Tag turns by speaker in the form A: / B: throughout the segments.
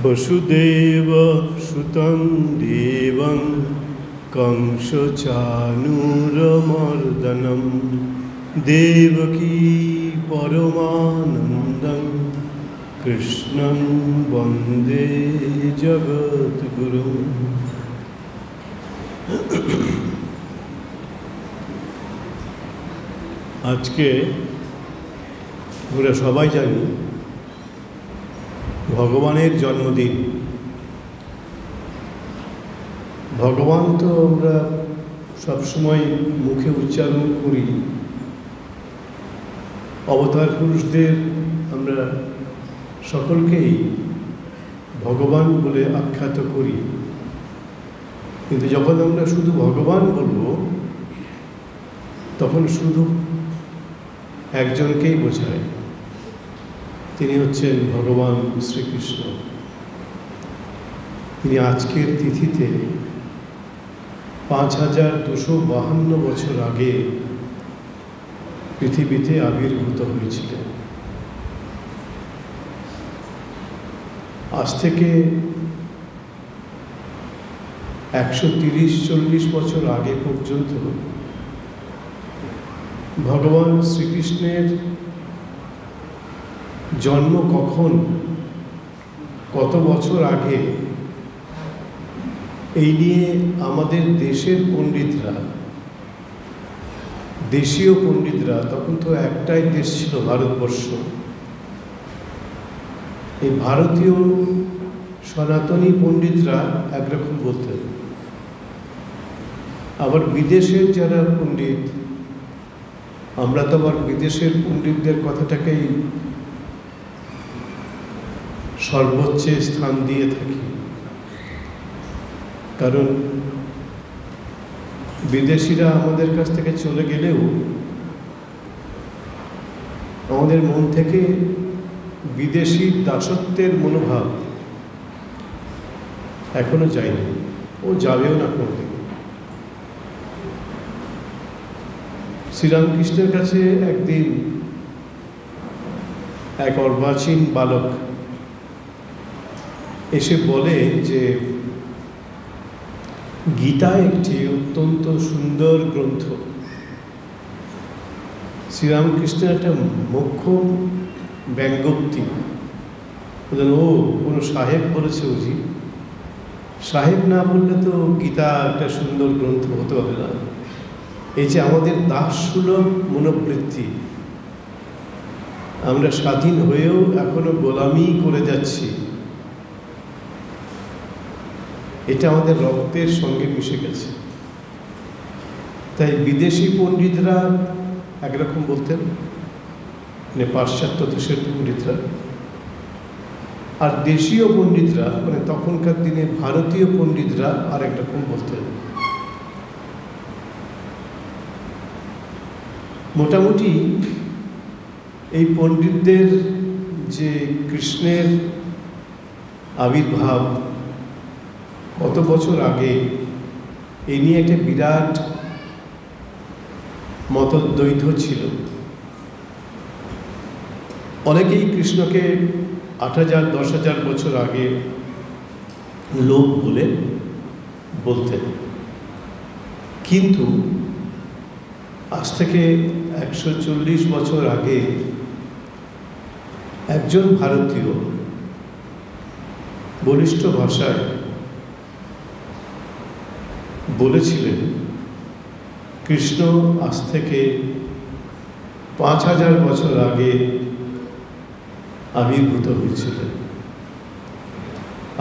A: वसुदेव सुतं देवं कंसचाणूरमर्दनं देवकी परमानन्दं कृष्णं वन्दे जगद्गुरुम्। आज के আমরা সবাই জানি ভগবানের জন্মদিন। ভগবান তো আমরা সবসময় মুখে উচ্চারণ করি, অবতার পুরুষদের আমরা সকলকেই ভগবান বলে আখ্যাত করি, কিন্তু যখন আমরা শুধু ভগবান বলবো তখন শুধু একজনকেই বোঝায়, তিনি হচ্ছেন ভগবান শ্রীকৃষ্ণ। তিনি আজকের তিথিতে 5252 বছর আগে পৃথিবীতে আবির্ভূত হয়েছিলেন। আজ থেকে 130-40 বছর আগে পর্যন্ত ভগবান শ্রীকৃষ্ণের জন্ম কখন, কত বছর আগে, এই নিয়ে আমাদের দেশের পণ্ডিতরা, দেশীয় পণ্ডিতরা, তখন তো একটাই দেশ ছিল ভারতবর্ষ, এই ভারতীয় সনাতনী পণ্ডিতরা একরকম বলতেন। আবার বিদেশের যারা পণ্ডিত, আমরা তো আবার বিদেশের পণ্ডিতদের কথাটাকেই সর্বোচ্চ স্থান দিয়ে থাকি, কারণ বিদেশিরা আমাদের কাছ থেকে চলে গেলেও আমাদের মন থেকে বিদেশি দাসত্বের মনোভাব এখনো যায়নি, ও যাবেও না কোনোদিন। শ্রীরামকৃষ্ণের কাছে একদিন এক অর্বাচীন বালক এসে বলে যে গীতা একটি অত্যন্ত সুন্দর গ্রন্থ। শ্রীরামকৃষ্ণের একটা মোক্ষম ব্যঙ্গোক্তি, ও কোনো সাহেব বলেছে বুঝি, সাহেব না বললে তো গীতা একটা সুন্দর গ্রন্থ হতে হবে না। এই যে আমাদের দাসসুলভ মনোবৃত্তি, আমরা স্বাধীন হয়েও এখনো গোলামি করে যাচ্ছি, এটা আমাদের রক্তের সঙ্গে মিশে গেছে। তাই বিদেশি পণ্ডিতরা একরকম বলতেন, মানে পাশ্চাত্য দেশের পণ্ডিতরা, আর দেশীয় পণ্ডিতরা, মানে তখনকার দিনে ভারতীয় পণ্ডিতরা আর একরকম বলতেন। মোটামুটি এই পণ্ডিতদের যে কৃষ্ণের আবির্ভাব কত বছর আগে, এই নিয়ে একটা বিরাট মতদ্বৈধ ছিল। অনেকেই কৃষ্ণকে 8000-10,000 বছর আগে লোক বলে বলতেন, কিন্তু আজ থেকে 140 বছর আগে একজন ভারতীয় বলিষ্ঠ ভাষায় বলেছিলেন কৃষ্ণ আজ থেকে 5000 বছর আগে আবির্ভূত হয়েছিলেন।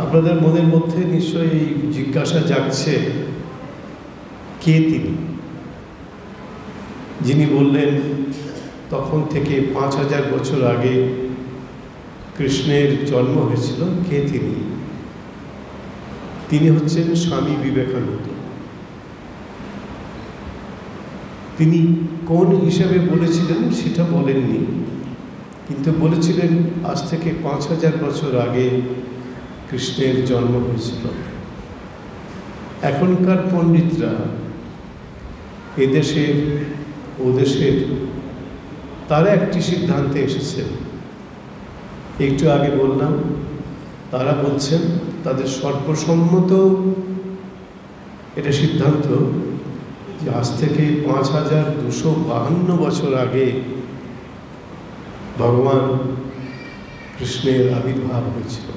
A: আপনাদের মনের মধ্যে নিশ্চয়ই এই জিজ্ঞাসা জাগছে, কে তিনি যিনি বললেন তখন থেকে 5000 বছর আগে কৃষ্ণের জন্ম হয়েছিল? কে তিনি? তিনি হচ্ছেন স্বামী বিবেকানন্দ। তিনি কোন হিসাবে বলেছিলেন সেটা বলেননি, কিন্তু বলেছিলেন আজ থেকে 5000 বছর আগে কৃষ্ণের জন্ম হয়েছিল। এখনকার পণ্ডিতরা এদেশের ওদেশের তারা একটি সিদ্ধান্তে এসেছে। একটু আগে বললাম তারা বলছেন, তাদের সর্বসম্মত এটা সিদ্ধান্ত যে আজ থেকে 5252 বছর আগে ভগবান কৃষ্ণের আবির্ভাব হয়েছিল।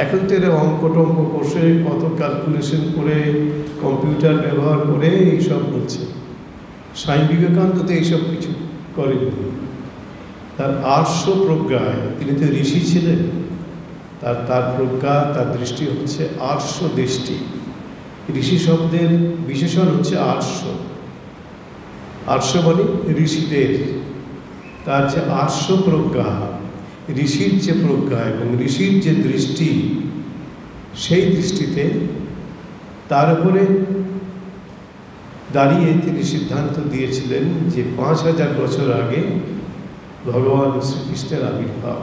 A: এখন তো এরা অঙ্ক টঙ্ক কষে কত ক্যালকুলেশন করে কম্পিউটার ব্যবহার করে এইসব বলছে। স্বামী বিবেকানন্দ তো এইসব কিছু করেননি। তার আর্ষ প্রজ্ঞায়, তিনি তো ঋষি ছিলেন, তার প্রজ্ঞা, তার দৃষ্টি হচ্ছে আর্ষ দৃষ্টি। ঋষি শব্দের বিশেষণ হচ্ছে আর্ষ। আর্ষ মানে ঋষিদের, তার যে আর্ষ প্রজ্ঞা, ঋষির যে প্রজ্ঞা এবং ঋষির যে দৃষ্টি, সেই দৃষ্টিতে তার উপরে দাঁড়িয়ে তিনি সিদ্ধান্ত দিয়েছিলেন যে 5000 বছর আগে ভগবান শ্রীকৃষ্ণের আবির্ভাব।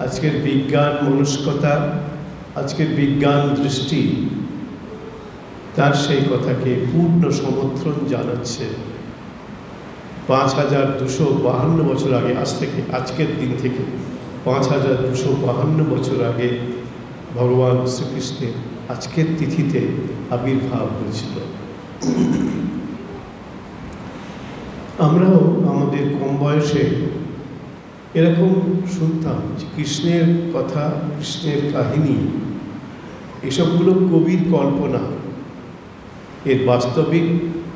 A: আজকের বিজ্ঞান মনস্কতা, আজকের বিজ্ঞান দৃষ্টি তার সেই কথাকে পূর্ণ সমর্থন জানাচ্ছে। 5252 বছর আগে, আজকের দিন থেকে 5252 বছর আগে ভগবান শ্রীকৃষ্ণের আজকের তিথিতে আবির্ভাব হয়েছিল। আমরাও আমাদের কম বয়সে এরকম শুনতাম যে কৃষ্ণের কথা, কৃষ্ণের কাহিনী, এসবগুলো কবির কল্পনা, এর বাস্তবিক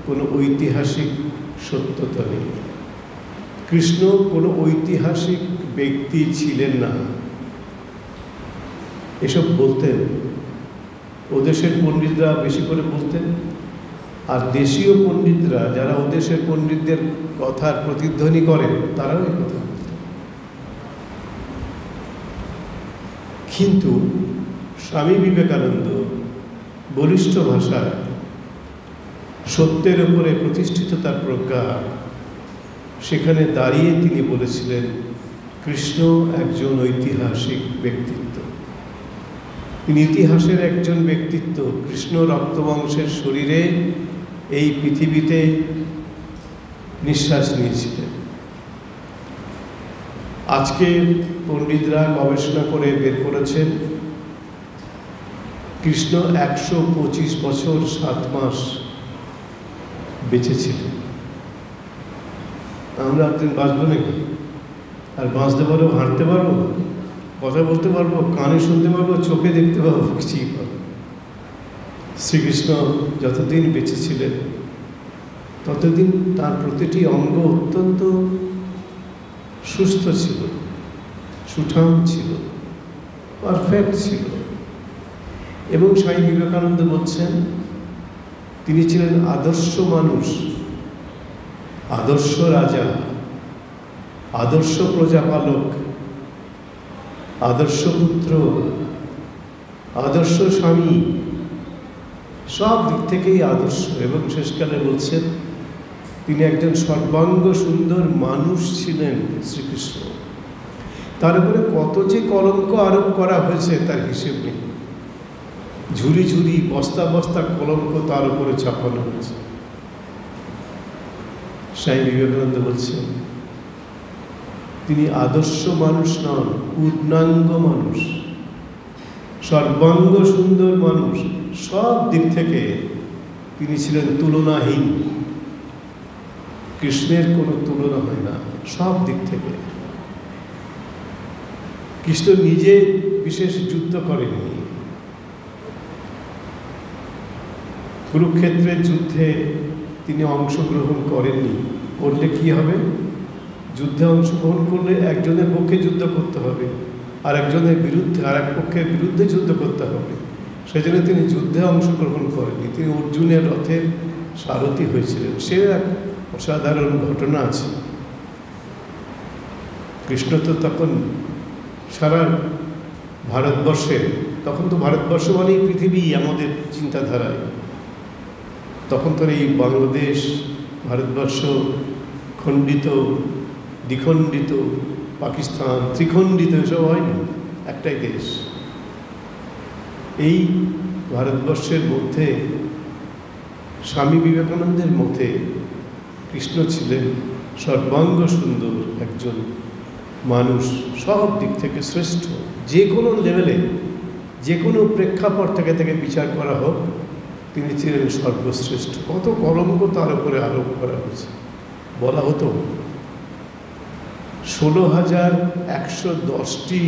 A: কোনো ঐতিহাসিক সত্যতা নেই। কৃষ্ণ কোনো ঐতিহাসিক ব্যক্তি ছিলেন না, এসব বলতেন ওদেশের পণ্ডিতরা বেশি করে বলতেন। আর দেশীয় পণ্ডিতরা, যারা ওদেশের পণ্ডিতদের কথার প্রতিধ্বনি করেন, তারাও এই কথা বলতেন। কিন্তু স্বামী বিবেকানন্দ বলিষ্ঠ ভাষায়, সত্যের উপরে প্রতিষ্ঠিত তার প্রজ্ঞা, সেখানে দাঁড়িয়ে তিনি বলেছিলেন কৃষ্ণ একজন ঐতিহাসিক ব্যক্তিত্ব। তিনি ইতিহাসের একজন ব্যক্তিত্ব। কৃষ্ণ রক্তবংশের শরীরে এই পৃথিবীতে নিঃশ্বাস নিয়েছিলেন। আজকে পণ্ডিতরা গবেষণা করে বের করেছেন কৃষ্ণ 125 বছর 7 মাস বেঁচে ছিলেন। আমরা একদিন বাঁচবো নাকি? আর বাঁচতে পারবো, হাঁটতে পারবো, কথা বলতে পারবো, কানে শুনতে পারবো, চোখে দেখতে পারবো, কিছুই পারবো? শ্রীকৃষ্ণ যতদিন বেঁচে ছিলেন ততদিন তার প্রতিটি অঙ্গ অত্যন্ত সুস্থ ছিল, সুঠাম ছিল, পারফেক্ট ছিল। এবং স্বামী বিবেকানন্দ বলছেন তিনি ছিলেন আদর্শ মানুষ, আদর্শ রাজা, আদর্শ প্রজাপালক, আদর্শ পুত্র, আদর্শ স্বামী, সব দিক থেকেই আদর্শ। এবং শেষকালে বলছেন তিনি একজন সর্বাঙ্গ সুন্দর মানুষ ছিলেন শ্রীকৃষ্ণ। তার উপরে কত যে কলঙ্ক আরোপ করা হয়েছে তার হিসেব নেই। ঝুরি ঝুরি, বস্তা বস্তা কলঙ্ক তার উপরে চাপানো হয়েছে। স্বামী বিবেকানন্দ বলছেন তিনি আদর্শ মানুষ নন, পূর্ণাঙ্গ মানুষ, সর্বাঙ্গ সুন্দর মানুষ। সব দিক থেকে তিনি ছিলেন তুলনাহীন। কৃষ্ণের কোনো তুলনা হয় না সব দিক থেকে। কৃষ্ণ নিজে বিশেষ যুদ্ধ করেননি। কুরুক্ষেত্রের যুদ্ধে তিনি অংশগ্রহণ করেননি। করলে কি হবে? যুদ্ধে অংশগ্রহণ করলে একজনের পক্ষে যুদ্ধ করতে হবে, আর একজনের বিরুদ্ধে, আর এক পক্ষের বিরুদ্ধে যুদ্ধ করতে হবে। সেজন্য তিনি যুদ্ধে অংশগ্রহণ করেননি। তিনি অর্জুনের রথের সারথি হয়েছিলেন। সে এক অসাধারণ ঘটনা আছে। কৃষ্ণ তো তখন সারা ভারতবর্ষে, তখন তো ভারতবর্ষ মানেই পৃথিবী আমাদের চিন্তাধারায়। তখন তো এই বাংলাদেশ, ভারতবর্ষ খণ্ডিত, দ্বিখণ্ডিত, পাকিস্তান ত্রিখণ্ডিত, এসব হয়নি, একটাই দেশ। এই ভারতবর্ষের মধ্যে স্বামী বিবেকানন্দের মতে কৃষ্ণ ছিলেন সর্বাঙ্গ সুন্দর একজন মানুষ সব দিক থেকে শ্রেষ্ঠ, যে কোনো লেভেলে, যে কোনো প্রেক্ষাপট থেকে থেকে বিচার করা হোক, তিনি ছিলেন সর্বশ্রেষ্ঠ। কত কলঙ্ক তার উপরে আরোপ করা হয়েছে। বলা হতো 16,110টি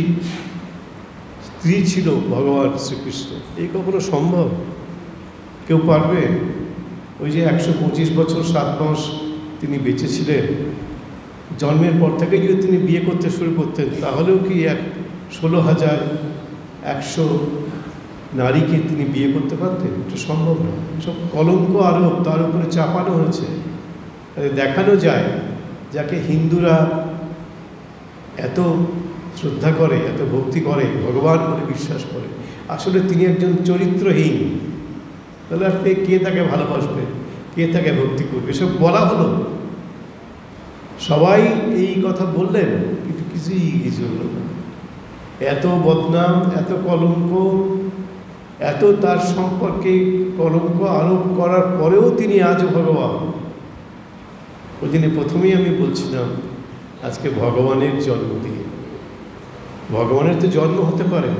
A: স্ত্রী ছিল ভগবান শ্রীকৃষ্ণ। এই কখনো সম্ভব? কেউ পারবে? ওই যে 125 বছর 7 মাস তিনি বেঁচে ছিলেন, জন্মের পর থেকে যদি তিনি বিয়ে করতে শুরু করতেন, তাহলেও কি 16,100 নারীকে তিনি বিয়ে করতে পারতেন? এটা সম্ভব না। সব কলঙ্ক আরোপ তার উপরে চাপানো হয়েছে। দেখানো যায়, যাকে হিন্দুরা এত শ্রদ্ধা করে, এত ভক্তি করে, ভগবান বলে বিশ্বাস করে, আসলে তিনি একজন চরিত্রহীন। তাহলে আর কে তাকে ভালোবাসবে, কে তাকে ভক্তি করবে? এসব বলা হলো, সবাই এই কথা বললেন, কিন্তু কিছু হলো না। এত বদনাম, এত কলঙ্ক, এত তার সম্পর্কে কলঙ্ক আরোপ করার পরেও তিনি আজও ভগবান। ওই দিনে প্রথমেই আমি বলছিলাম, আজকে ভগবানের জন্মদিন। ভগবানের তো জন্ম হতে পারে,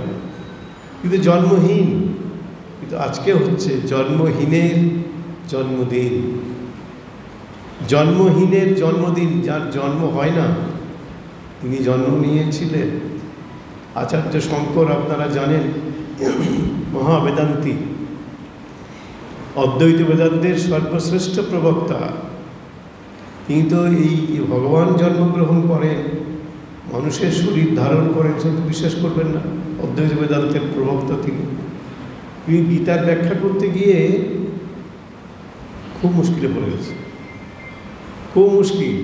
A: কিন্তু জন্মহীন। কিন্তু আজকে হচ্ছে জন্মহীনের জন্মদিন। জন্মহীনের জন্মদিন, যার জন্ম হয় না, তিনি জন্ম নিয়েছিলেন। আচার্য শঙ্কর, আপনারা জানেন, মহাবেদান্তি, অদ্বৈত বেদান্তের সর্বশ্রেষ্ঠ প্রবক্তা। তিনি তো এই ভগবান জন্মগ্রহণ করেন, মানুষের শরীর ধারণ করেন, সেটা বিশ্বাস করবেন না। অদ্বৈত বেদান্তের প্রবক্তা তিনি গীতার ব্যাখ্যা করতে গিয়ে খুব মুশকিলে পড়ে গেছে, খুব মুশকিল।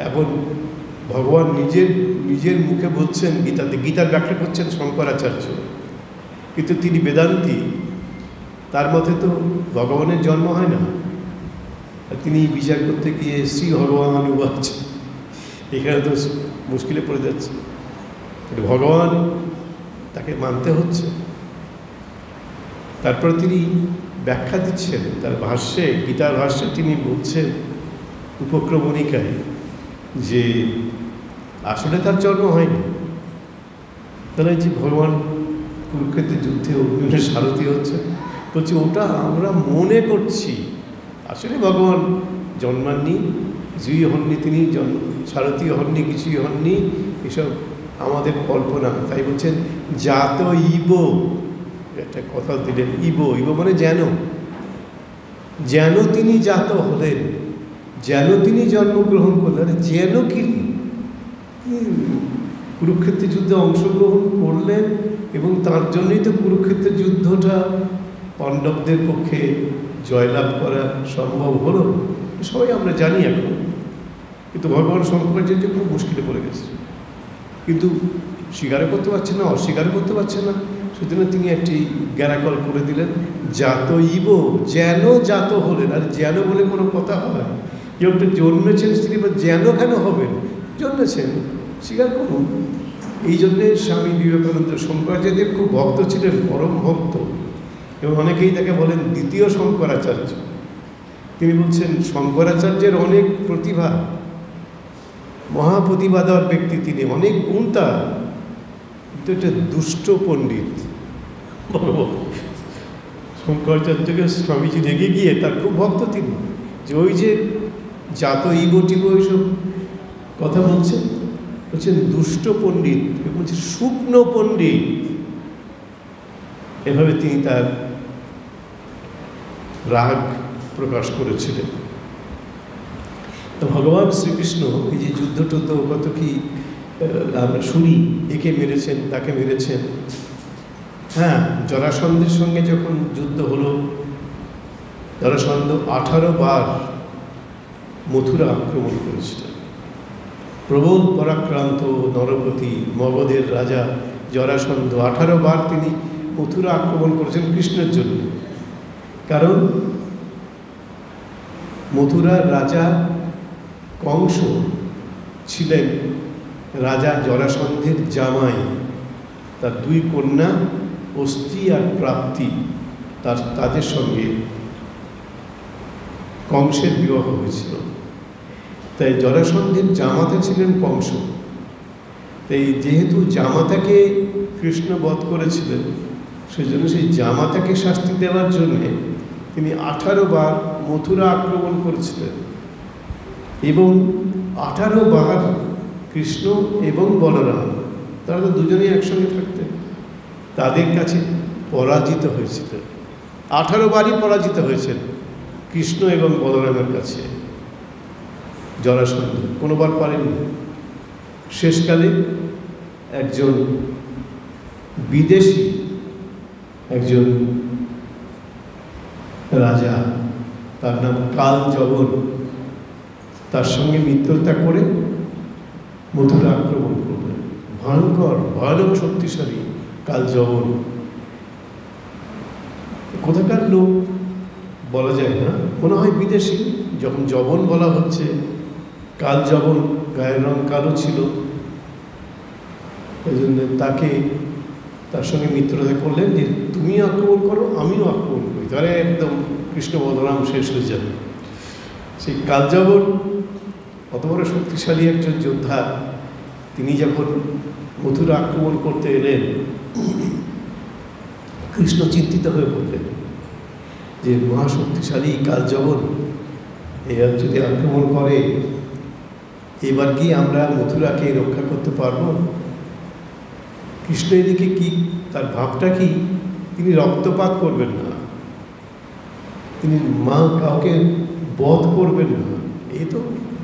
A: এখন ভগবান নিজের মুখে বলছেন, গীতার ব্যাখ্যা করছেন শঙ্করাচার্য, কিন্তু তিনি বেদান্তি, তার মতে তো ভগবানের জন্ম হয় না। তিনি বিচার করতে গিয়ে শ্রী ভগবান উবাচ, এখানে তো মুশকিলে পড়ে যাচ্ছে। ভগবান, তাকে মানতে হচ্ছে। তারপর তিনি ব্যাখ্যা দিচ্ছেন তার ভাষ্যে, গীতার ভাষ্যে তিনি বলছেন উপক্রমণিকায় যে আসলে তার জন্ম হয়নি। তাহলে যে ভগবান কুরুক্ষেত্রের যুদ্ধে অর্জুনের সারথি হচ্ছে, বলছে ওটা আমরা মনে করছি, আসলে ভগবান জন্মাননি, কিছুই হননি, তিনি সারথি হননি, কিছুই হননি, এসব আমাদের কল্পনা। তাই বলছেন জাত ইব, একটা কথা দিলেন, ইব মানে যেন তিনি জাত হলেন, যেন তিনি জন্মগ্রহণ করলেন। যেন কি কুরুক্ষেত্রের যুদ্ধে অংশগ্রহণ করলেন, এবং তার জন্যই তো কুরুক্ষেত্রের যুদ্ধটা পাণ্ডবদের পক্ষে জয়লাভ করা সম্ভব হলো, সবাই আমরা জানি এখন। কিন্তু ভগবান শঙ্করাচার্য খুব মুশকিলে পড়ে গেছে, কিন্তু স্বীকারও করতে পারছে না, অস্বীকারও করতে পারছে না। সেজন্য তিনি একটি গ্যারাকল করে দিলেন, জাত ইব, যেন জাত হলেন। আর যেন বলে কোনো কথা হয়? কেউ একটা জন্মেছেন স্ত্রী, বা যেন কেন হবেন? জন্মেছেন, স্বীকার করুন। এই জন্যে স্বামী বিবেকানন্দ শঙ্করাচার্যের খুব ভক্ত ছিলেন, পরম ভক্ত, এবং অনেকেই তাকে বলেন দ্বিতীয় শঙ্করাচার্য। তিনি বলছেন শঙ্করাচার্যের অনেক প্রতিভা, মহাপ্রতিভাধর ব্যক্তি তিনি, অনেক গুণ তার, কিন্তু একটা দুষ্ট পণ্ডিত। শঙ্করাচার্যকে স্বামীজি রেগে গিয়ে, তার খুব ভক্ত তিনি, যে ওই যে জাত ইগো টিগো এইসব কথা বলছেন দুষ্ট পণ্ডিত, বলছে শুকনো পণ্ডিত। এভাবে তিনি তার রাগ প্রকাশ করেছিলেন। তো ভগবান শ্রীকৃষ্ণ এই যে যুদ্ধ টুদ্ধ কত কি আমরা শুনি, একে মেরেছেন, তাকে মেরেছেন। হ্যাঁ, জরাসন্ধের সঙ্গে যখন যুদ্ধ হলো, জরাসন্ধ 18 বার মথুরা আক্রমণ করেছিলেন। প্রবল পরাক্রান্ত নরপতি, মগধের রাজা জরাসন্ধ 18 বার তিনি মথুরা আক্রমণ করেছেন কৃষ্ণের জন্য। কারণ মথুরার রাজা কংস ছিলেন রাজা জরাসন্ধের জামাই। তার 2 কন্যা অস্তি আর প্রাপ্তি, তাদের সঙ্গে কংসের বিবাহ হয়েছিল। তাই জরাসন্ধের জামাতা ছিলেন কংস, তাই যেহেতু জামাতাকে কৃষ্ণ বধ করেছিলেন, সেজন্য সেই জামাতাকে শাস্তি দেওয়ার জন্যে তিনি 18 বার মথুরা আক্রমণ করেছিলেন এবং 18 বার কৃষ্ণ এবং বলরাম, তারা তো দুজনেই একসঙ্গে থাকতেন, তাদের কাছে পরাজিত হয়েছিলেন। 18 বারই পরাজিত হয়েছেন কৃষ্ণ এবং বলরামের কাছে জরাসন্ধ, কোনোবার পারেননি। শেষকালে একজন বিদেশি একজন রাজা, তার নাম কাল যবন, তার সঙ্গে মিত্রতা করে মথুরা আক্রমণ করলেন। ভয়ঙ্কর ভয়ানক শক্তিশালী কাল যবন, কোথাকার লোক বলা যায় না, মনে হয় বিদেশি। যখন যবন বলা হচ্ছে, কাল যবন, গায়ের রং কালো ছিল, এই জন্য তাকে তার সঙ্গে মিত্রতা করলেন যে তুমি আক্রমণ করো, আমিও আক্রমণ করি, তাহলে একদম কৃষ্ণ বলরাম শেষ হয়ে যাবে। সেই কাল যবন অত বড় শক্তিশালী একজন যোদ্ধা, তিনি যখন মথুরা আক্রমণ করতে এলেন, কৃষ্ণ চিন্তিত হয়ে পড়লেন যে মহাশক্তিশালী কাল যবন এবার যদি আক্রমণ করে, এবার কি আমরা মথুরাকে রক্ষা করতে পারবো? কৃষ্ণ এদিকে কি তার ভাবটা কি, তিনি রক্তপাত করবেন না, তিনি কাউকে বধ করবেন না, এই তো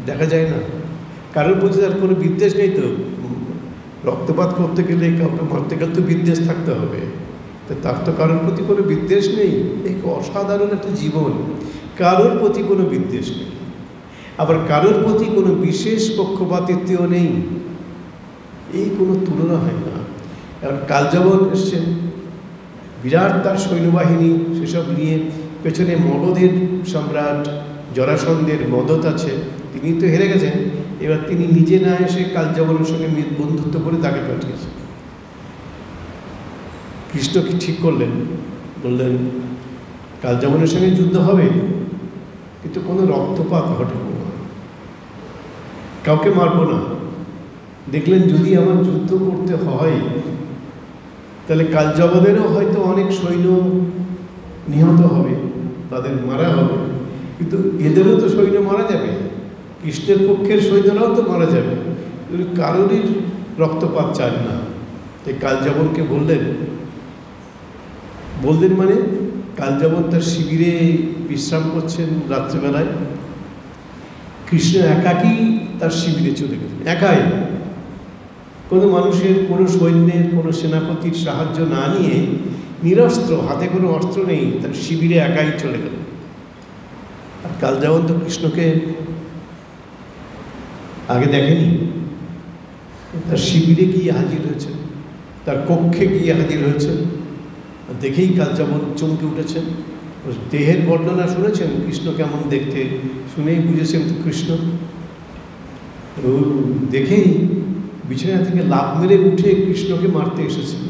A: দেখা যায় না। কারোর প্রতি তার কোনো বিদ্বেষ নেই তো, রক্তপাত করতে গেলে, কাউকে মারতে গেলে তো বিদ্বেষ থাকতে হবে, তার তো কারোর প্রতি কোনো বিদ্বেষ নেই। এই অসাধারণ একটা জীবন, কারোর প্রতি কোনো বিদ্বেষ নেই, আবার কারোর প্রতি কোনো বিশেষ পক্ষপাতিত্বও নেই, এই কোনো তুলনা হয় না। আর কালযবন এসছেন, বিরাট তার সৈন্যবাহিনী, সেসব নিয়ে পেছনে মগধের সম্রাট জরাসন্ধের মদত আছে, তিনি তো হেরে গেছেন, এবার তিনি নিজে না এসে কালযবনের সঙ্গে বন্ধুত্ব করে তাকে পাঠিয়েছেন। কৃষ্ণ কি ঠিক করলেন, বললেন কালযবনের সঙ্গে যুদ্ধ হবে, কিন্তু কোনো রক্তপাত ঘটাবো না, কাউকে মারব না। দেখলেন যদি আমার যুদ্ধ করতে হয়, তাহলে কালযবনেরও হয়তো অনেক সৈন্য নিহত হবে, তাদের মারা হবে, কিন্তু এদেরও তো সৈন্য মারা যাবে, কৃষ্ণের পক্ষের সৈন্যরাও তো মারা যাবে, কারোরই রক্তপাত চান না। তাই কালযবনকে বললেন মানে কালযবন তার শিবিরে বিশ্রাম করছেন রাত্রিবেলায়, কৃষ্ণ একাকী তার শিবিরে চলে গেলেন, একাই, কোনো মানুষের, কোনো সৈন্যের, কোনো সেনাপতির সাহায্য না নিয়ে, নিরস্ত্র, হাতে কোনো অস্ত্র নেই, তার শিবিরে একাই চলে গেলেন। আর কালযবন তো কৃষ্ণকে আগে দেখেনি, তার শিবিরে গিয়ে হাজির হয়েছেন, তার কক্ষে গিয়ে হাজির হয়েছেন, দেখেই কালযবন চমকে উঠেছেন। দেহের বর্ণনা শুনেছেন কৃষ্ণ কেমন দেখতে, শুনেই বুঝেছেন তো কৃষ্ণ, দেখেই বিছানা থেকে লাফ মেরে উঠে কৃষ্ণকে মারতে এসেছেন।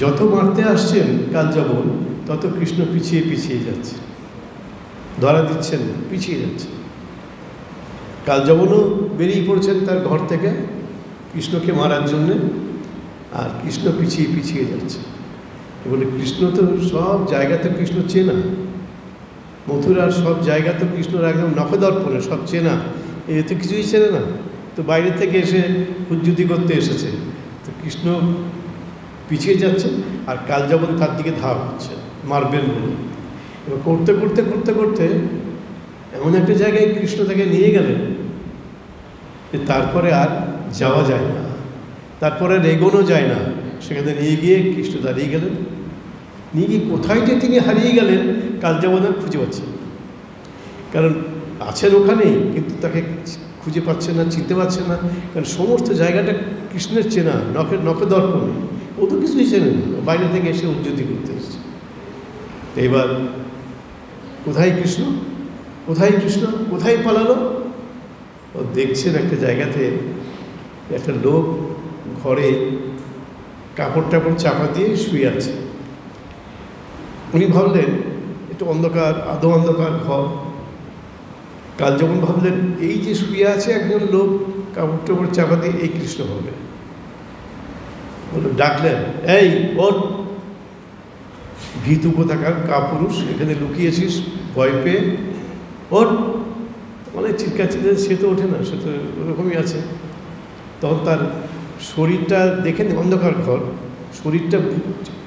A: যত মারতে আসছেন কালযবন, তত কৃষ্ণ পিছিয়ে পিছিয়ে যাচ্ছে, ধরা দিচ্ছেন না, পিছিয়ে যাচ্ছে। কালযবনও বেরিয়ে পড়ছেন তার ঘর থেকে কৃষ্ণকে মারার জন্যে, আর কৃষ্ণ পিছিয়ে পিছিয়ে যাচ্ছে। বলে কৃষ্ণ তো সব জায়গাতে কৃষ্ণ চেনা, মথুরার সব জায়গা তো কৃষ্ণর একদম নখদর্পণে সব চেনা, এ তো কিছুই চেনে না, তো বাইরে থেকে এসে হুজ্জুতি করতে এসেছে, তো কৃষ্ণ পিছিয়ে যাচ্ছে, আর কালযবন তার দিকে ধাপ হচ্ছে মারবেন বলে। এবার করতে করতে করতে করতে এমন একটা জায়গায় কৃষ্ণ তাকে নিয়ে গেলেন যে তারপরে আর যাওয়া যায় না, তারপরে আর এগোনো যায় না। সেখানে নিয়ে গিয়ে কৃষ্ণ দাঁড়িয়ে গেলেন, নিয়ে গিয়ে কোথায় যে তিনি হারিয়ে গেলেন কালযবন আর খুঁজে পাচ্ছেন না, কারণ আছেন ওখানেই, কিন্তু তাকে খুঁজে পাচ্ছেন না, চিনতে পারছেন না, কারণ সমস্ত জায়গাটা কৃষ্ণের চেনা, নখদর্পণে, ও তো কিছুই চেনে না, বাইরে থেকে এসে উজ্জ্বতি করতে এসেছে। এবার কোথায় কৃষ্ণ, কোথায় কৃষ্ণ, কোথায় পালালো? ও দেখছেন একটা জায়গাতে একটা লোক ঘরে কাপড় টাপড় চাপা দিয়ে শুয়ে আছে। উনি ভাবলেন একটু অন্ধকার, আধো অন্ধকার ঘর। কালযবন ভাবলেন এই যে শুয়ে আছে একজন লোক কাপড় টাপড় চাপা দিয়ে এই কৃষ্ণ হবে। বলে ডাকলেন, এই ওর ভীতু কোথাকার কাপুরুষ, এখানে লুকিয়েছিস ভয় পেয়ে, ওর মানে চিৎকাচ্ছে। সে তো ওঠে না, সে তো ওরকমই আছে। তখন তার শরীরটা দেখে অন্ধকার ঘর, শরীরটা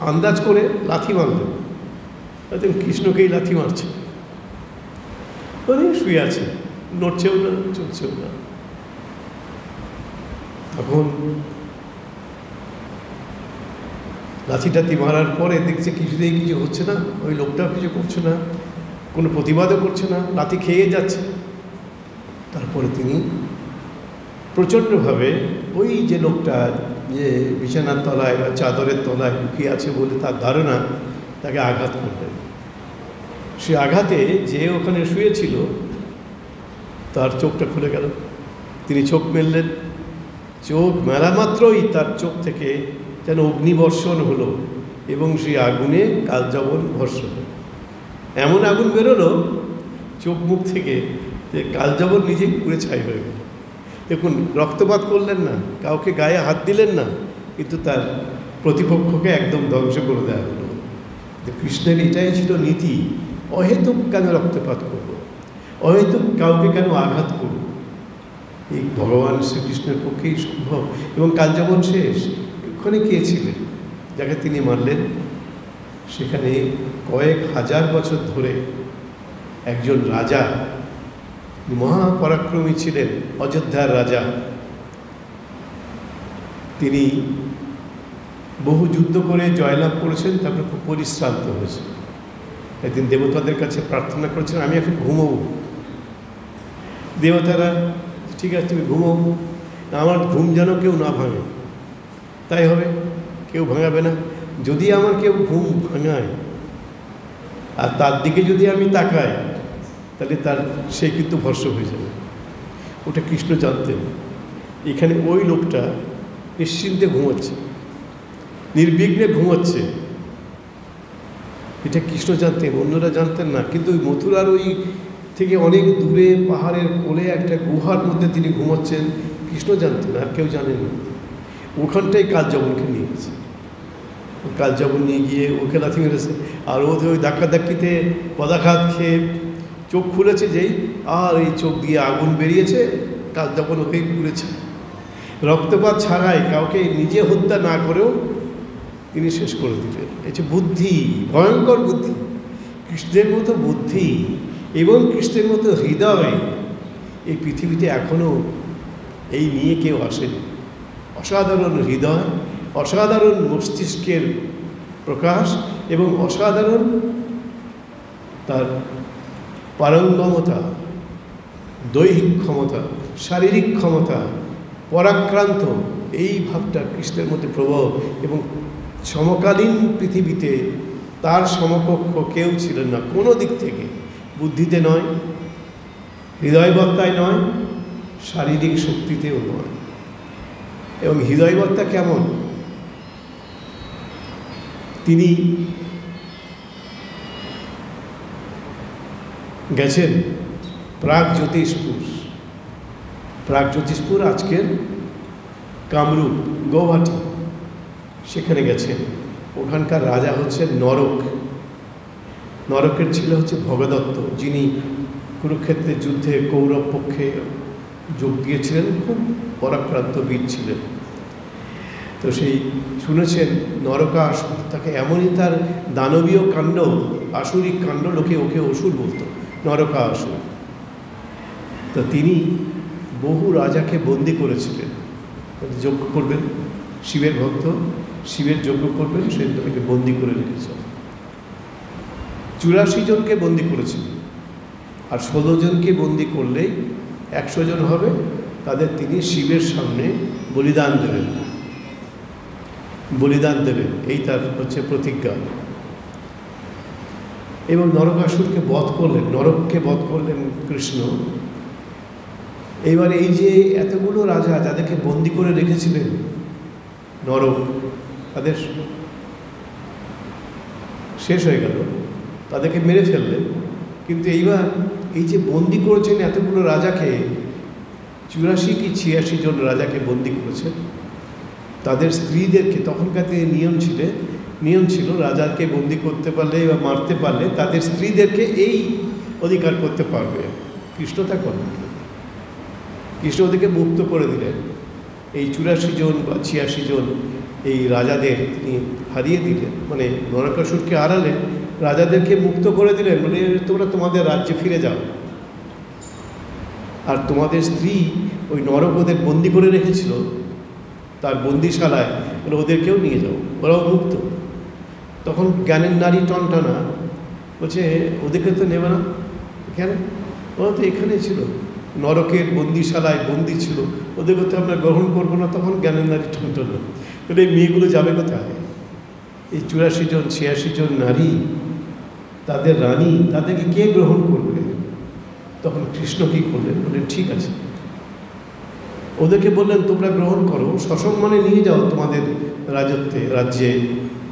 A: আন্দাজ করে লাথি মারলেন। হয়তো কৃষ্ণকেই লাথি মারছে, শুয়ে আছে, নড়ছেও না চলছেও না। তখন লাথি টাথি মারার পরে দেখছে কিছুতেই কিছু হচ্ছে না, ওই লোকটাও কিছু করছে না, কোনো প্রতিবাদও করছে না, লাথি খেয়ে যাচ্ছে। তারপরে তিনি প্রচণ্ডভাবে ওই যে লোকটা যে বিছানার তলায় বা চাদরের তলায় লুকিয়ে আছে বলে তার ধারণা, তাকে আঘাত করলেন। সে আঘাতে যে ওখানে শুয়েছিল তার চোখটা খুলে গেল। তিনি চোখ মেললেন, চোখ মেলা মাত্রই তার চোখ থেকে যেন অগ্নিবর্ষণ হলো এবং সেই আগুনে কালযবন ভস্ম। এমন আগুন বেরোলো চোখ মুখ থেকে যে কালযবন নিজেই পুড়ে ছাই হয়ে গেল। দেখুন, রক্তপাত করলেন না, কাউকে গায়ে হাত দিলেন না, কিন্তু তার প্রতিপক্ষকে একদম ধ্বংস করে দেওয়া হলো। কৃষ্ণের এটাই ছিল নীতি, অহেতুক কেন রক্তপাত করব, অহেতুক কাউকে কেন আঘাত করব। এই ভগবান শ্রীকৃষ্ণের পক্ষেই সম্ভব। এবং কালযবন শেষ। ওখানে কে ছিলেন যাকে তিনি মারলেন? সেখানে কয়েক হাজার বছর ধরে একজন রাজা, মহাপরাক্রমী ছিলেন, অযোধ্যার রাজা। তিনি বহু যুদ্ধ করে জয়লাভ করেছেন, তারপরে খুব পরিশ্রান্ত হয়েছে। একদিন দেবতাদের কাছে প্রার্থনা করেছেন, আমি এখন ঘুমোবো। দেবতারা, ঠিক আছে তুমি ঘুমোবো, আমার ঘুম যেন কেউ না ভাঙে। তাই হবে, কেউ ভাঙাবে না। যদি আমার কেউ ঘুম ভাঙায় আর তার দিকে যদি আমি তাকাই, তাহলে সে কিন্তু ভস্ম হয়ে যাবে। ওটা কৃষ্ণ জানতেন। এখানে ওই লোকটা নিশ্চিন্তে ঘুমাচ্ছে, নির্বিঘ্নে ঘুমাচ্ছে, এটা কৃষ্ণ জানতেন, অন্যরা জানতেন না। কিন্তু ওই মথুরার ওই থেকে অনেক দূরে পাহাড়ের কোলে একটা গুহার মধ্যে তিনি ঘুমাচ্ছেন, কৃষ্ণ জানতেন, আর কেউ জানেন না। ওখানটাই কালযবনকে নিয়ে গেছে। কালযবন নিয়ে গিয়ে ওকে লাথি মেরেছে, আর ওই ধাক্কাধাক্কিতে পদাঘাত খেয়ে চোখ খুলেছে যেই, আর এই চোখ দিয়ে আগুন বেরিয়েছে, কালযবন ওকেই পুড়েছে। রক্তপাত ছাড়াই, কাউকে নিজে হত্যা না করেও তিনি শেষ করে দিলেন। এই যে বুদ্ধি, ভয়ঙ্কর বুদ্ধি, কৃষ্ণের মতো বুদ্ধি এবং কৃষ্ণের মতো হৃদয় এই পৃথিবীতে এখনও এই নিয়ে কেউ আসেনি। অসাধারণ হৃদয়, অসাধারণ মস্তিষ্কের প্রকাশ এবং অসাধারণ তার পারঙ্গমতা, দৈহিক ক্ষমতা, শারীরিক ক্ষমতা, পরাক্রান্ত, এই ভাবটা কৃষ্ণের মধ্যে প্রবল। এবং সমকালীন পৃথিবীতে তার সমকক্ষ কেউ ছিলেন না, কোনো দিক থেকে, বুদ্ধিতে নয়, হৃদয়বত্তায় নয়, শারীরিক শক্তিতেও নয়। এবং হৃদয়বত্তা কেমন? তিনি গেছেন প্রাগজ্যোতিষপুর। প্রাগজ্যোতিষপুর আজকের কামরূপ, গৌহাটি, সেখানে গেছেন। ওখানকার রাজা হচ্ছে নরক। নরকের ছিল হচ্ছে ভগদত্ত, যিনি কুরুক্ষেত্রের যুদ্ধে কৌরব পক্ষে যোগ দিয়েছিলেন, খুব পরাক্রান্ত বীর ছিলেন। তো সেই শুনেছেন নরকাসুর, তাকে এমনই তার দানবীয় কাণ্ড, আসুরিক কাণ্ড, লোকে ওকে অসুর বলতো, নরকাসুর। তো তিনি বহু রাজাকে বন্দি করেছিলেন। যজ্ঞ করবেন, শিবের ভক্ত, শিবের যজ্ঞ করবেন, সে তাকে বন্দি করে রেখেছেন। 84 জনকে বন্দি করেছিলেন। আর 16 জনকে বন্দি করলেই 100 জন হবে, তাদের তিনি শিবের সামনে বলিদান দেবেন, বলিদান দেবেন, এই তার হচ্ছে প্রতিজ্ঞা। এবং নরকাসুরকে বধ করলেন, নরককে বধ করলেন কৃষ্ণ। এইবার এই যে এতগুলো রাজা যাদেরকে বন্দি করে রেখেছিলেন নরক, তাদের শেষ হয়ে গেল, তাদেরকে মেরে ফেললেন। কিন্তু এইবার এই যে বন্দি করেছেন এতগুলো রাজাকে, 84 কি 86 জন রাজাকে বন্দি করেছে। তাদের স্ত্রীদেরকে, তখনকার দিনে নিয়ম ছিল রাজাকে বন্দি করতে পারলে বা মারতে পারলে তাদের স্ত্রীদেরকে এই অধিকার করতে পারবে। কৃষ্ণ তা করেন। কৃষ্ণ ওদেরকে মুক্ত করে দিলেন। এই 84 জন বা 86 জন এই রাজাদের তিনি হারিয়ে দিলেন, মানে নরকাসুরকে হারালেন, রাজাদেরকে মুক্ত করে দিলেন, মানে তোমরা তোমাদের রাজ্যে ফিরে যাও। আর তোমাদের স্ত্রী ওই নরক ওদের বন্দি করে রেখেছিল তার বন্দিশালায়, বলে ওদেরকেও নিয়ে যাও, ওরাও মুক্ত। তখন জ্ঞানের নারী টনটনা বলছে ওদেরকে তো নেবে না, কেন? ওরা তো এখানেই ছিল, নরকের বন্দিশালায় বন্দি ছিল, ওদেরকে তো আমরা গ্রহণ করবো না। তখন জ্ঞানের নারী টনটনা, তাহলে এই মেয়েগুলো যাবে কোথায়? এই 84 জন 86 জন নারী, তাদের রানী, তাদেরকে কে গ্রহণ করবে? তখন কৃষ্ণ কী করলেন? বললেন ঠিক আছে, ওদেরকে বললেন তোমরা গ্রহণ করো, সসম্মানে নিয়ে যাও তোমাদের রাজ্যে।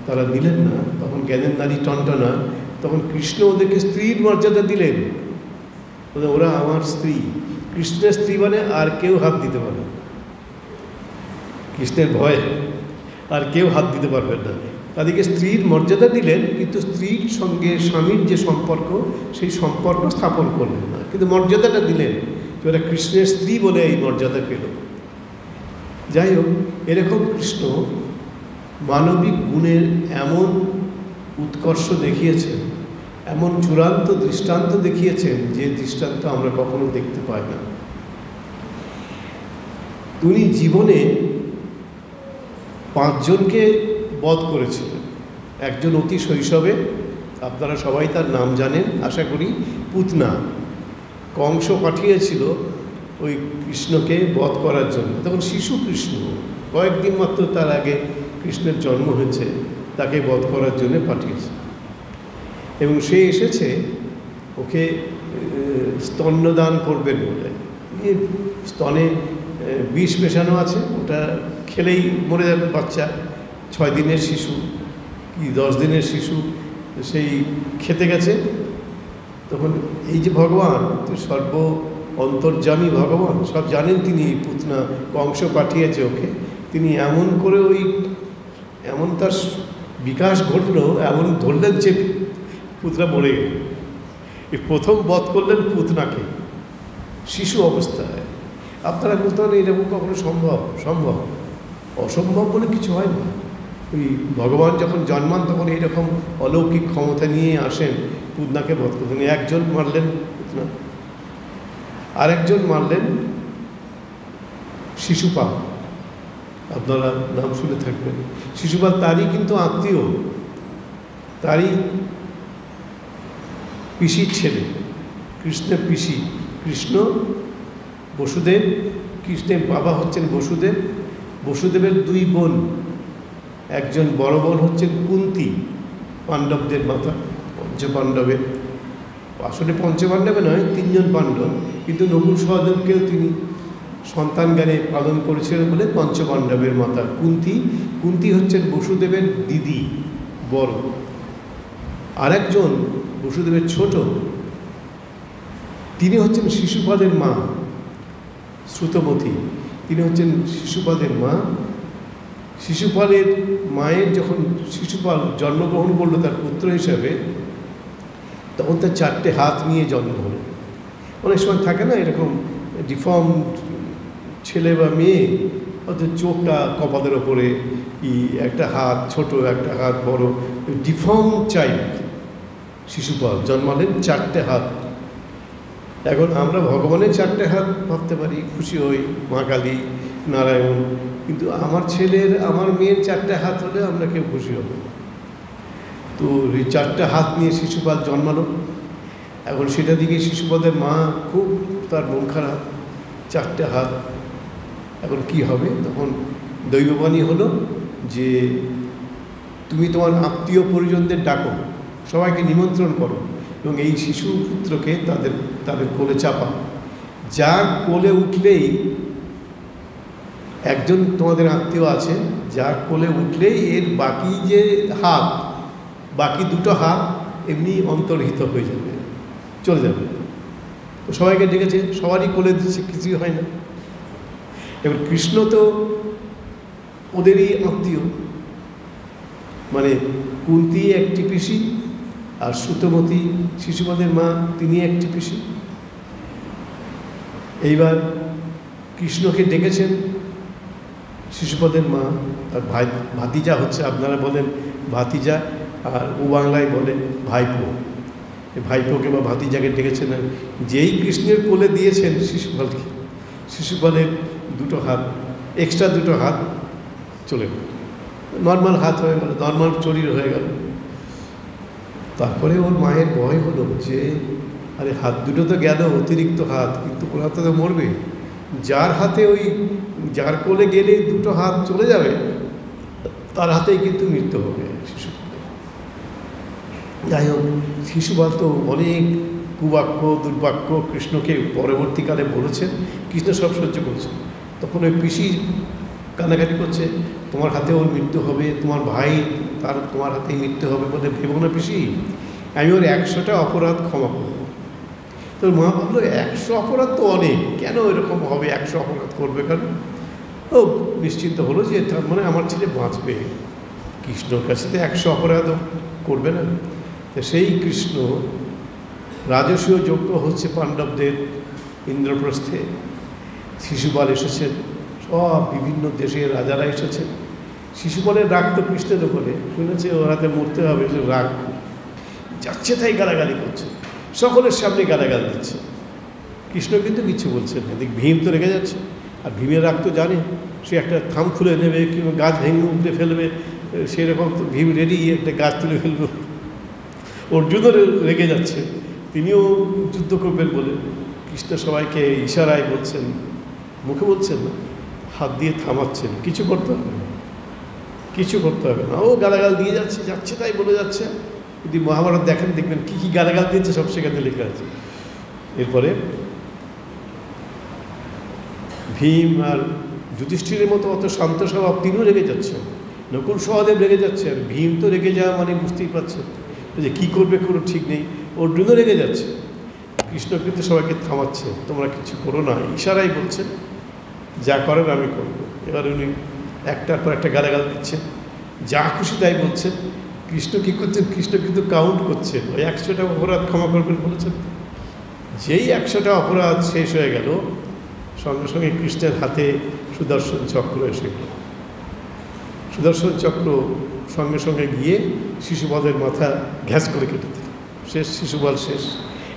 A: তারা দিলেন না। তখন জ্ঞানের নারী টনটনা, তখন কৃষ্ণ ওদেরকে স্ত্রীর মর্যাদা দিলেন। ওরা আমার স্ত্রী। কৃষ্ণের স্ত্রী মানে আর কেউ হাত দিতে পারে, কৃষ্ণের ভয়ে আর কেউ হাত দিতে পারবেন না। তাদেরকে স্ত্রীর মর্যাদা দিলেন, কিন্তু স্ত্রীর সঙ্গে স্বামীর যে সম্পর্ক, সেই সম্পর্ক স্থাপন করলেন না, কিন্তু মর্যাদাটা দিলেন। ওরা কৃষ্ণের স্ত্রী বলে এই মর্যাদা পেল। যাই হোক, এরকম কৃষ্ণ মানবিক গুণের এমন উৎকর্ষ দেখিয়েছেন, এমন চূড়ান্ত দৃষ্টান্ত দেখিয়েছেন, যে দৃষ্টান্ত আমরা কখনো দেখতে পাই না। উনি জীবনে 5 জনকে বধ করেছিলেন। একজন অতি শৈশবে, আপনারা সবাই তার নাম জানেন আশা করি, পুতনা। কংস পাঠিয়েছিল ওই কৃষ্ণকে বধ করার জন্য। তখন শিশু কৃষ্ণ, কয়েকদিন মাত্র তার আগে কৃষ্ণের জন্ম হয়েছে, তাকে বধ করার জন্য পাঠিয়েছে। এবং সে এসেছে ওকে স্তন্যদান করবেন বলে। স্তনে বিষ মেশানো আছে, ওটা খেলেই মরে যাবে বাচ্চা। 6 দিনের শিশু কি 10 দিনের শিশু, সেই খেতে গেছে। তখন এই যে ভগবান, সর্ব অন্তর্যামী ভগবান, সব জানেন তিনি। পুতনা কংস পাঠিয়েছে ওকে, তিনি এমন করে এমন তার বিকাশ ঘটল, এমন ধরলেন যে পুতনা মরে গেল। এই প্রথম বধ করলেন পুতনাকে শিশু অবস্থায়। আপনারা বলতে পারেন এরকম কখনো সম্ভব? অসম্ভব বলে কিছু হয় না। ওই ভগবান যখন জন্মান তখন এইরকম অলৌকিক ক্ষমতা নিয়ে আসেন পুতনাকে বধ করতেন। একজন মারলেন পুতনা, আরেকজন মারলেন শিশুপাল। আপনারা নাম শুনে থাকবেন। শিশুপাল তারই কিন্তু আত্মীয়, তারই পিসির ছেলে, কৃষ্ণের পিসি। কৃষ্ণ বসুদেব, কৃষ্ণের বাবা হচ্ছেন বসুদেব। বসুদেবের 2 বোন, একজন বড় বোন হচ্ছেন কুন্তী, পাণ্ডবদের মাতা, পঞ্চপাণ্ডবের। আসলে পঞ্চপাণ্ডবে নয়, 3 জন পাণ্ডব, কিন্তু নকুল সহদেবকেও তিনি সন্তান জ্ঞানে পালন করেছিলেন বলে পঞ্চপাণ্ডবের মাতা কুন্তী হচ্ছেন বসুদেবের দিদি, বড়। আরেকজন বসুদেবের ছোট, তিনি হচ্ছেন শিশুপালের মা, শ্রুতমতী। তিনি হচ্ছেন শিশুপালের মা। শিশুপালের মায়ের যখন শিশুপাল জন্মগ্রহণ করলো তার পুত্র হিসাবে, তখন তার 4টে হাত নিয়ে জন্ম হলো। অনেক সময় থাকে না এরকম ডিফর্ম ছেলে বা মেয়ে, অর্থাৎ চোখটা কপালের ওপরে, একটা হাত ছোট, একটা হাত বড়, ডিফর্ম চাইল্ড। শিশুপাল জন্মালেন 4টে হাত। এখন আমরা ভগবানের 4টে হাত ভাবতে পারি, খুশি হই, মা কালী, নারায়ণ, কিন্তু আমার মেয়ের 4টে হাত হলে আমরা কেউ খুশি হব। তো এই 4টে হাত নিয়ে শিশুপাল জন্মালো। এখন সেটা দিকে শিশুপালের মা খুব তার মন খারাপ, 4টে হাত, এখন কি হবে? তখন দৈববাণী হলো যে তুমি তোমার আত্মীয় পরিজনদের ডাকো, সবাইকে নিমন্ত্রণ করো, এবং এই শিশু পুত্রকে তাদের কোলে চাপা। যার কোলে উঠলেই, একজন তোমাদের আত্মীয় আছে, যার কোলে উঠলেই এর বাকি যে হাত, বাকি 2টো হাত এমনি অন্তর্হিত হয়ে যাবে, চলে যাবে। তো সবাইকে ডেকেছে, সবারই কোলে দিচ্ছে, কিছুই হয় না। এবার কৃষ্ণ তো ওদেরই আত্মীয়, মানে কুন্তী একটি পিসি আর সুতমতী শিশুপালের মা তিনি একটি পিসি। এইবার কৃষ্ণকে ডেকেছেন শিশুপালের মা, আর ভাতিজা হচ্ছে, আপনারা বলেন ভাতিজা, আর ও বাংলায় বলে ভাইপো। ভাইপোকে বা ভাতিজাকে ডেকেছেন, যেই কৃষ্ণের কোলে দিয়েছেন শিশুপালকে, শিশুপালের দুটো হাত, এক্সট্রা দুটো হাত চলে গেল, নর্মাল হাত হয়ে গেল, নর্মাল শরীর হয়ে গেল। তারপরে ওর মায়ের ভয় হলো যে আরে হাত দুটো তো গেল, অতিরিক্ত হাত, কিন্তু ওর হাতে তো মরবে, যার হাতে ওই যার কোলে গেলে দুটো হাত চলে যাবে তার হাতেই কিন্তু মৃত্যু হবে শিশুপালের। যাই হোক, শিশুপাল তো অনেক কুবাক্য দুর্বাক্য কৃষ্ণকে পরবর্তীকালে বলেছেন, কৃষ্ণ সব সহ্য করেছেন। তখন ওই পিসি কান্নাকাটি করছে, তোমার হাতে ওর মৃত্যু হবে, তোমার ভাই তার তোমার হাতেই মৃত্যু হবে বলে ভেবো না পিসি, আমি ওর 100টা অপরাধ ক্ষমা করব। তোর মা ভাবলো 100 অপরাধ তো অনেক, কেন এরকম হবে, 100 অপরাধ করবে কেন? ও নিশ্চিন্ত হলো যে তার মানে আমার ছেলে বাঁচবে, কৃষ্ণর কাছে তো 100 অপরাধ করবে না। তো সেই কৃষ্ণ রাজসূয় যজ্ঞ হচ্ছে পাণ্ডবদের ইন্দ্রপ্রস্থে, শিশুপাল এসেছেন, সব বিভিন্ন দেশের রাজারা এসেছেন। শিশুপালের রাগ তো কৃষ্ণের ওপরে, শুনেছে ওর হাতে মরতে হবে, যে রাগ যাচ্ছে তাই গালাগালি করছে, সকলের সামনে গালাগাল দিচ্ছে। কৃষ্ণ কিন্তু কিছু বলছেন না। দেখ ভীম তো রেগে যাচ্ছে, আর ভীমের রাগ তো জানে, সে একটা থাম খুলে নেবে কিংবা গাছ ভেঙে উঠে ফেলবে, সেরকম তো ভীম রেডি একটা গাছ তুলে ফেলবে। অর্জুনও রেগে যাচ্ছে, তিনিও যুদ্ধ করবেন বলে। কৃষ্ণ সবাইকে ইশারায় বলছেন, মুখে বলছেন না, হাত দিয়ে থামাচ্ছেন, কিছু করতে হবে না, কিছু করতে হবে না। ও গালাগাল দিয়ে যাচ্ছে, যাচ্ছে তাই বলে যাচ্ছে। যদি মহাভারত দেখেন দেখবেন কী কী গালাগাল দিয়েছে সব সেখানে লেখা আছে। এরপরে ভীম আর যুধিষ্ঠিরের মতো অত শান্ত স্বভাব, তিনিও রেগে যাচ্ছেন, নকুল সহদেব রেগে যাচ্ছেন, ভীম তো রেগে যাওয়া মানে বুঝতেই পারছেন যে কী করবে কোনো ঠিক নেই। অর্জুনও রেগে যাচ্ছে, কৃষ্ণ কিন্তু সবাইকে থামাচ্ছে, তোমরা কিছু করো না, ইশারাই বলছেন যা করেন আমি করবো। এবার উনি একটার পর একটা গালাগাল দিচ্ছেন, যা খুশি তাই বলছেন। কৃষ্ণ কী করছেন, কৃষ্ণ কিন্তু কাউন্ট করছেন, ওই 100টা অপরাধ ক্ষমা করবেন বলেছেন। যেই 100টা অপরাধ শেষ হয়ে গেল, সঙ্গে সঙ্গে কৃষ্ণের হাতে সুদর্শন চক্র এসে গেল। সুদর্শন চক্র সঙ্গে সঙ্গে গিয়ে শিশুপালের মাথা ঘ্যাস করে কেটে দিল, শেষ, শিশুপাল শেষ।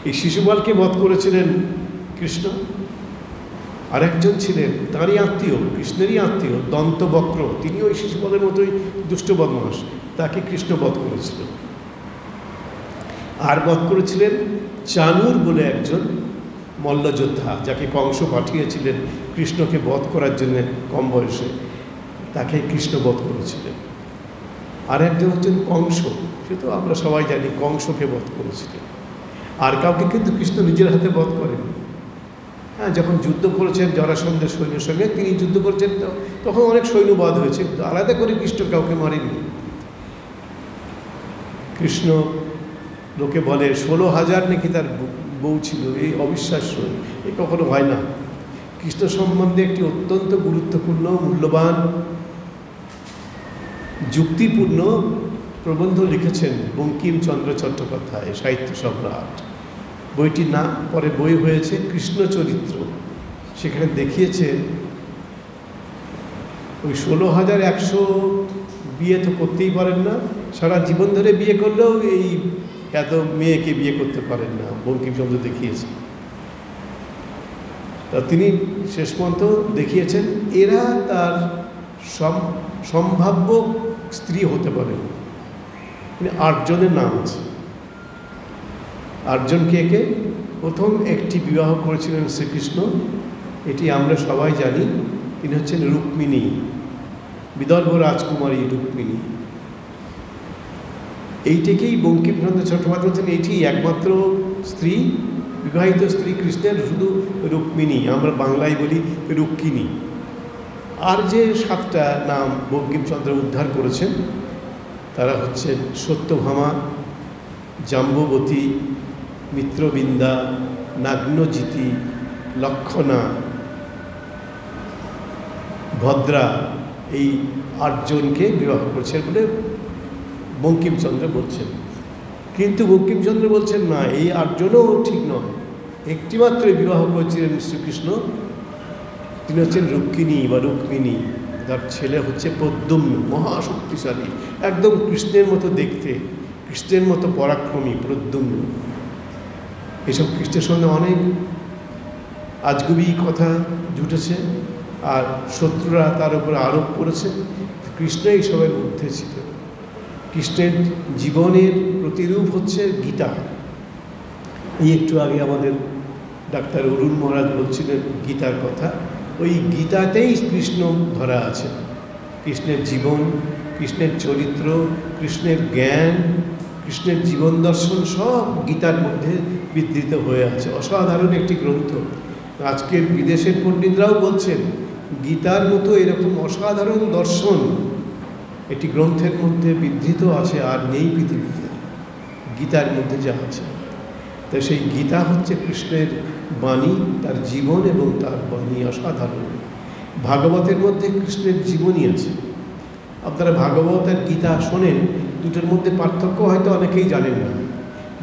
A: এই শিশুপালকে বধ করেছিলেন কৃষ্ণ। আরেকজন ছিলেন তাঁরই আত্মীয়, কৃষ্ণেরই আত্মীয়, দন্তবক্র, তিনি ওই শিশুপালের মতোই দুষ্ট বদমাস, তাকে কৃষ্ণ বধ করেছিলেন। আর বধ করেছিলেন চানুর বলে একজন মল্লযোদ্ধা, যাকে কংস পাঠিয়েছিলেন কৃষ্ণকে বধ করার জন্য কম বয়সে, তাকে কৃষ্ণ বধ করেছিলেন। আর একজন হচ্ছেন কংস, সে তো আমরা সবাই জানি, কংসকে বধ করেছিলেন। আর কাউকে কিন্তু কৃষ্ণ নিজের হাতে বধ করেন। হ্যাঁ, যখন যুদ্ধ করেছেন জরাসন্ধের সৈন্যের সঙ্গে, তিনি যুদ্ধ করেছেন, তখন অনেক সৈন্য বধ হয়েছে, আলাদা করে কৃষ্ণ কাউকে মারেননি। কৃষ্ণ, লোকে বলে 16,000 নাকি তার বউ ছিল, এই অবিশ্বাস্য, এই কখনো হয় না। কৃষ্ণ সম্বন্ধে একটি অত্যন্ত গুরুত্বপূর্ণ, মূল্যবান, যুক্তিপূর্ণ প্রবন্ধ লিখেছেন বঙ্কিমচন্দ্র চট্টোপাধ্যায়, সাহিত্য সম্রাট। বইটির নাম পরে বই হয়েছে কৃষ্ণ চরিত্র। সেখানে দেখিয়েছেন ওই 16,100 বিয়ে তো করতেই পারেন না, সারা জীবন ধরে বিয়ে করলেও এই এত মেয়েকে বিয়ে করতে পারেন না, বঙ্কিমচন্দ্র দেখিয়েছেন। তা তিনি শেষ পর্যন্ত দেখিয়েছেন এরা তার সম্ভাব্য স্ত্রী হতে পারে। 8 জনের নাম আছে। 8 জনকে একে প্রথম একটি বিবাহ করেছিলেন শ্রীকৃষ্ণ, এটি আমরা সবাই জানি। তিনি হচ্ছেন রুক্মিণী, বিদর্ভ রাজকুমারী রুক্মিণী। এইটিকেই বঙ্কিমচন্দ্র চট্টোপাধ্যায় বলছেন এটি একমাত্র স্ত্রী, বিবাহিত স্ত্রী কৃষ্ণের, শুধু রুক্মিণী, আমরা বাংলায় বলি রুক্মিণী। আর যে 7টা নাম বঙ্কিমচন্দ্র উদ্ধার করেছেন তারা হচ্ছেন সত্যভামা, জাম্ববতী, মিত্রবৃন্দা, নাগ্নজিতি, লক্ষণা, ভদ্রা এই 8 জনকে বিবাহ করেছেন বলে বঙ্কিমচন্দ্র বলছেন। কিন্তু বঙ্কিমচন্দ্র বলছেন না, এই 8 জনও ঠিক নয়, একটিমাত্র বিবাহ করেছিলেন শ্রীকৃষ্ণ, তিনি হচ্ছেন রুক্মিণী বা রুক্মিণী। তার ছেলে হচ্ছে প্রদ্যুম্ন, মহাশক্তিশালী, একদম কৃষ্ণের মতো দেখতে, কৃষ্ণের মতো পরাক্রমী প্রদ্যুম্ন। এসব কৃষ্ণের সঙ্গে অনেক আজগুবি কথা জুটেছে, আর শত্রুরা তার উপরে আরোপ করেছে। কৃষ্ণ এইসবের ঊর্ধ্বে ছিল। কৃষ্ণের জীবনের প্রতিরূপ হচ্ছে গীতা। এই একটু আগে আমাদের ডাক্তার অরুণ মহারাজ বলছিলেন গীতার কথা। ওই গীতাতেই কৃষ্ণ ধরা আছে। কৃষ্ণের জীবন, কৃষ্ণের চরিত্র, কৃষ্ণের জ্ঞান, কৃষ্ণের জীবন দর্শন সব গীতার মধ্যে বিধৃত হয়ে আছে। অসাধারণ একটি গ্রন্থ। আজকের বিদেশের পণ্ডিতরাও বলছেন গীতার মতো এরকম অসাধারণ দর্শন একটি গ্রন্থের মধ্যে বিধৃত আছে আর নেই পৃথিবীতে, গীতার মধ্যে যা আছে। তো সেই গীতা হচ্ছে কৃষ্ণের বাণী, তার জীবন এবং তার বাণী অসাধারণ। ভাগবতের মধ্যে কৃষ্ণের জীবনী আছে। আপনারা ভাগবত আর গীতা শোনেন, দুটোর মধ্যে পার্থক্য হয়তো অনেকেই জানেন না।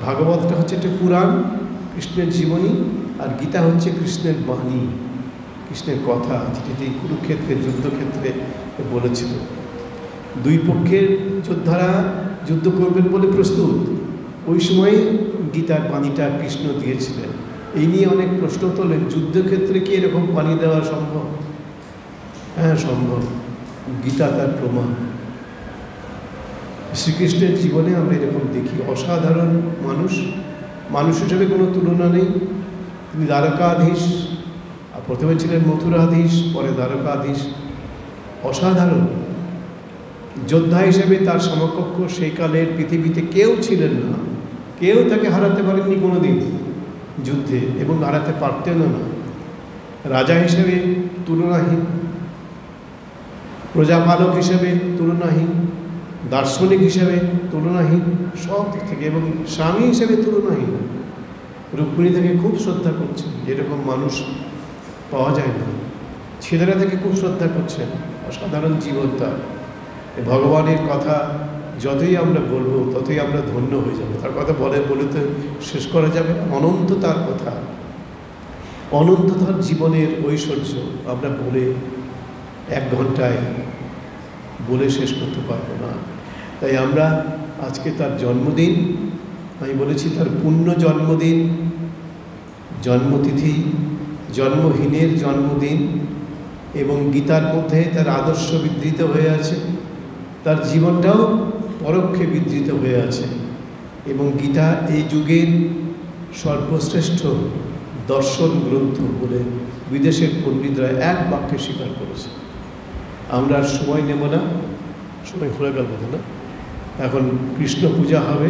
A: ভাগবতটা হচ্ছে একটা পুরাণ, কৃষ্ণের জীবনী, আর গীতা হচ্ছে কৃষ্ণের বাণী, কৃষ্ণের কথা, যেটি কুরুক্ষেত্রে যুদ্ধক্ষেত্রে বলেছিল। দুই পক্ষের যোদ্ধারা যুদ্ধ করবেন বলে প্রস্তুত, ওই সময়ে গীতার বাণীটা কৃষ্ণ দিয়েছিলেন। এই নিয়ে অনেক প্রশ্ন তোলেন, যুদ্ধক্ষেত্রে কি এরকম বাণী দেওয়া সম্ভব? হ্যাঁ, সম্ভব। গীতা তার প্রমাণ। শ্রীকৃষ্ণের জীবনে আমরা এরকম দেখি, অসাধারণ মানুষ, মানুষ হিসেবে কোনো তুলনা নেই। তিনি দ্বারকাধীশ, প্রথমে ছিলেন মথুরাধীশ, পরে দ্বারকাধীশ। অসাধারণ যোদ্ধা হিসেবে তার সমকক্ষ সেই কালের পৃথিবীতে কেউ ছিলেন না। কেউ তাকে হারাতে পারেননি কোনো দিন যুদ্ধে, এবং হারাতে পারতেনও না। রাজা হিসেবে তুলনাহীন, প্রজাপালক হিসেবে তুলনাহীন, দার্শনিক হিসেবে তুলনাহীন, সব দিক থেকে, এবং স্বামী হিসেবে তুলনাহীন। রুক্মিণী তাকে খুব শ্রদ্ধা করছেন, যেরকম মানুষ পাওয়া যায় না। ছেলেরা তাকে খুব শ্রদ্ধা করছেন। অসাধারণ জীবন তার। ভগবানের কথা যতই আমরা বলবো ততই আমরা ধন্য হয়ে যাব। তার কথা বলে তো শেষ করা যাবে না। অনন্ত তার কথা, অনন্ত তার জীবনের ঐশ্বর্য আমরা বলে 1 ঘন্টায় বলে শেষ করতে পারবো না। তাই আমরা আজকে তার জন্মদিন, আমি বলেছি তার পূর্ণ জন্মদিন, জন্মতিথি, জন্মহীনের জন্মদিন, এবং গীতার মধ্যে তার আদর্শ বিধৃত হয়ে আছে, তার জীবনটাও পরোক্ষে বিধৃত হয়ে আছে। এবং গীতা এই যুগের সর্বশ্রেষ্ঠ দর্শন গ্রন্থ বলে বিদেশের পণ্ডিতরা এক বাক্যে স্বীকার করেছে। আমরা আর সময় নেব না, সময় হয়ে গেল বোধ না। এখন কৃষ্ণ পূজা হবে,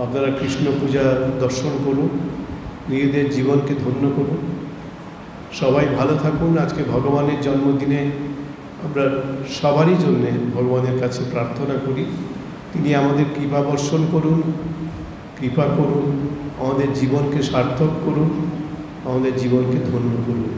A: আপনারা কৃষ্ণ পূজা দর্শন করুন, নিজেদের জীবনকে ধন্য করুন। সবাই ভালো থাকুন। আজকে ভগবানের জন্মদিনে আমরা সবারই জন্যে ভগবানের কাছে প্রার্থনা করি, তিনি আমাদের কৃপা বর্ষণ করুন, কৃপা করুন, আমাদের জীবনকে সার্থক করুন, আমাদের জীবনকে ধন্য করুন।